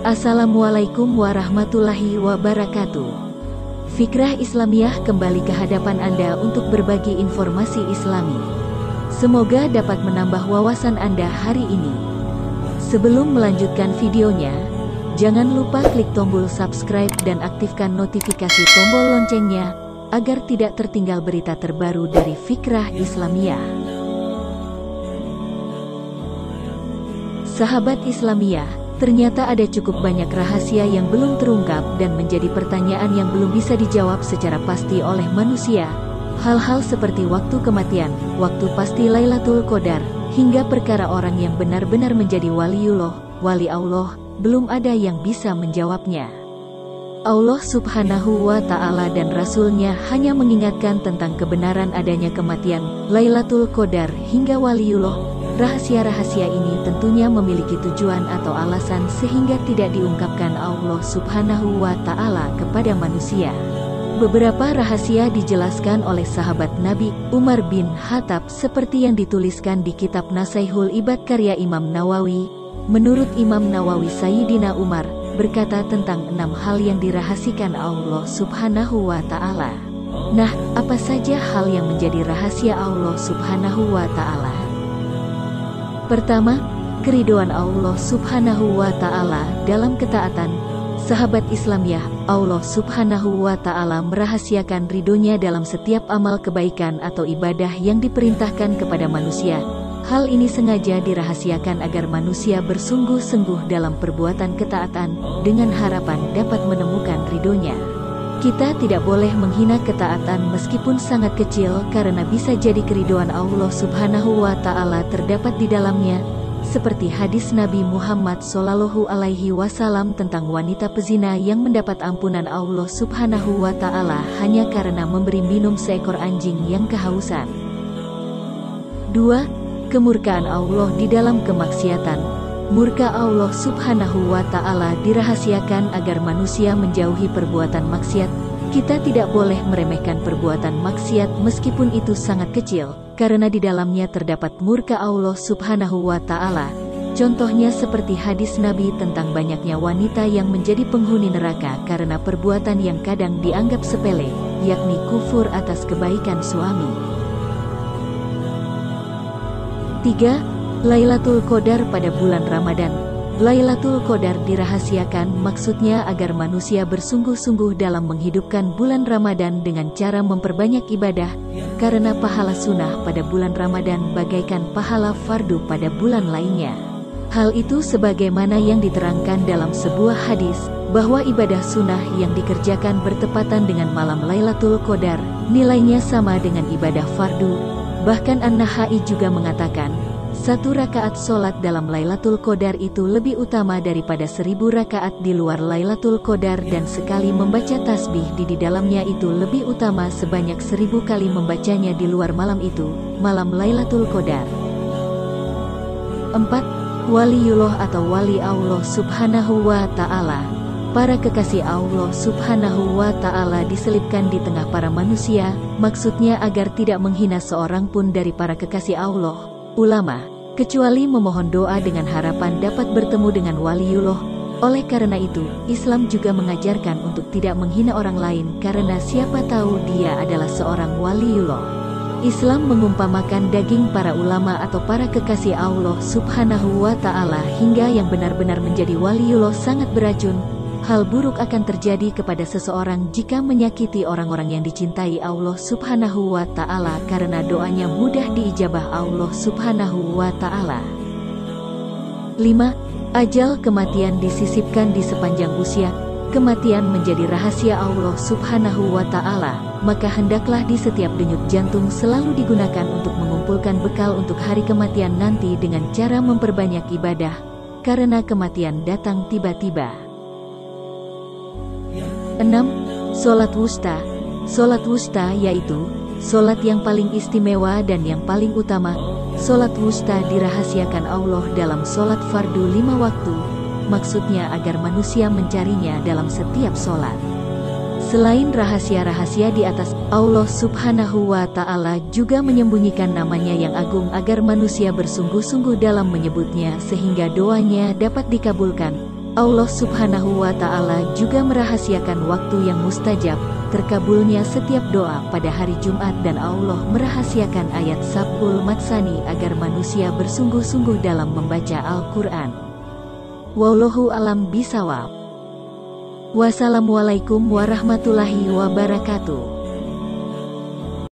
Assalamualaikum warahmatullahi wabarakatuh. Fikrah Islamiyah kembali ke hadapan Anda untuk berbagi informasi Islami. Semoga dapat menambah wawasan Anda hari ini. Sebelum melanjutkan videonya, jangan lupa klik tombol subscribe dan aktifkan notifikasi tombol loncengnya, agar tidak tertinggal berita terbaru dari Fikrah Islamiyah. Sahabat Islamiyah, ternyata ada cukup banyak rahasia yang belum terungkap dan menjadi pertanyaan yang belum bisa dijawab secara pasti oleh manusia. Hal-hal seperti waktu kematian, waktu pasti Lailatul Qadar, hingga perkara orang yang benar-benar menjadi waliullah, wali Allah, belum ada yang bisa menjawabnya. Allah Subhanahu wa Ta'ala dan Rasul-Nya hanya mengingatkan tentang kebenaran adanya kematian, Lailatul Qadar, hingga waliullah. Rahasia-rahasia ini tentunya memiliki tujuan atau alasan sehingga tidak diungkapkan Allah Subhanahu wa Ta'ala kepada manusia. Beberapa rahasia dijelaskan oleh sahabat Nabi Umar bin Khattab seperti yang dituliskan di kitab Nasihatul Ibad karya Imam Nawawi. Menurut Imam Nawawi, Sayyidina Umar berkata tentang 6 hal yang dirahasikan Allah Subhanahu wa Ta'ala. Nah, apa saja hal yang menjadi rahasia Allah Subhanahu wa Ta'ala? Pertama, keridhaan Allah Subhanahu wa Ta'ala dalam ketaatan. Sahabat Islamiyah, Allah Subhanahu wa Ta'ala merahasiakan ridhonya dalam setiap amal kebaikan atau ibadah yang diperintahkan kepada manusia. Hal ini sengaja dirahasiakan agar manusia bersungguh-sungguh dalam perbuatan ketaatan, dengan harapan dapat menemukan ridhonya. Kita tidak boleh menghina ketaatan meskipun sangat kecil, karena bisa jadi keridhaan Allah Subhanahu wa Ta'ala terdapat di dalamnya, seperti hadis Nabi Muhammad SAW tentang wanita pezina yang mendapat ampunan Allah Subhanahu wa Ta'ala hanya karena memberi minum seekor anjing yang kehausan. 2. Kemurkaan Allah di dalam kemaksiatan. Murka Allah Subhanahu wa Ta'ala dirahasiakan agar manusia menjauhi perbuatan maksiat. Kita tidak boleh meremehkan perbuatan maksiat meskipun itu sangat kecil, karena di dalamnya terdapat murka Allah Subhanahu wa Ta'ala. Contohnya seperti hadis Nabi tentang banyaknya wanita yang menjadi penghuni neraka karena perbuatan yang kadang dianggap sepele, yakni kufur atas kebaikan suami. 3. Lailatul Qadar pada bulan Ramadan. Lailatul Qadar dirahasiakan maksudnya agar manusia bersungguh-sungguh dalam menghidupkan bulan Ramadan dengan cara memperbanyak ibadah, karena pahala sunnah pada bulan Ramadan bagaikan pahala fardu pada bulan lainnya. Hal itu sebagaimana yang diterangkan dalam sebuah hadis, bahwa ibadah sunnah yang dikerjakan bertepatan dengan malam Lailatul Qadar, nilainya sama dengan ibadah fardu. Bahkan An-Nahai juga mengatakan, 1 rakaat sholat dalam Lailatul Qadar itu lebih utama daripada 1000 rakaat di luar Lailatul Qadar, dan sekali membaca tasbih di dalamnya itu lebih utama sebanyak 1000 kali membacanya di luar malam itu, malam Lailatul Qadar. 4. Waliullah atau wali Allah Subhanahu wa Ta'ala. Para kekasih Allah Subhanahu wa Ta'ala diselipkan di tengah para manusia, maksudnya agar tidak menghina seorang pun dari para kekasih Allah, ulama, kecuali memohon doa dengan harapan dapat bertemu dengan waliullah. Oleh karena itu, Islam juga mengajarkan untuk tidak menghina orang lain, karena siapa tahu dia adalah seorang waliullah. Islam mengumpamakan daging para ulama atau para kekasih Allah Subhanahu wa Ta'ala hingga yang benar-benar menjadi waliullah sangat beracun. Hal buruk akan terjadi kepada seseorang jika menyakiti orang-orang yang dicintai Allah Subhanahu wa Ta'ala, karena doanya mudah diijabah Allah Subhanahu wa Ta'ala. 5. Ajal kematian disisipkan di sepanjang usia. Kematian menjadi rahasia Allah Subhanahu wa Ta'ala, maka hendaklah di setiap denyut jantung selalu digunakan untuk mengumpulkan bekal untuk hari kematian nanti dengan cara memperbanyak ibadah, karena kematian datang tiba-tiba. 6. Sholat wusta. Sholat wusta yaitu sholat yang paling istimewa dan yang paling utama. Sholat wusta dirahasiakan Allah dalam sholat fardu 5 waktu, maksudnya agar manusia mencarinya dalam setiap sholat. Selain rahasia-rahasia di atas, Allah Subhanahu wa Ta'ala juga menyembunyikan namanya yang agung agar manusia bersungguh-sungguh dalam menyebutnya sehingga doanya dapat dikabulkan. Allah Subhanahu wa Ta'ala juga merahasiakan waktu yang mustajab, terkabulnya setiap doa pada hari Jumat, dan Allah merahasiakan ayat Sab'ul Matsani agar manusia bersungguh-sungguh dalam membaca Al-Quran. Wallahu a'lam bishawab. Wassalamualaikum warahmatullahi wabarakatuh.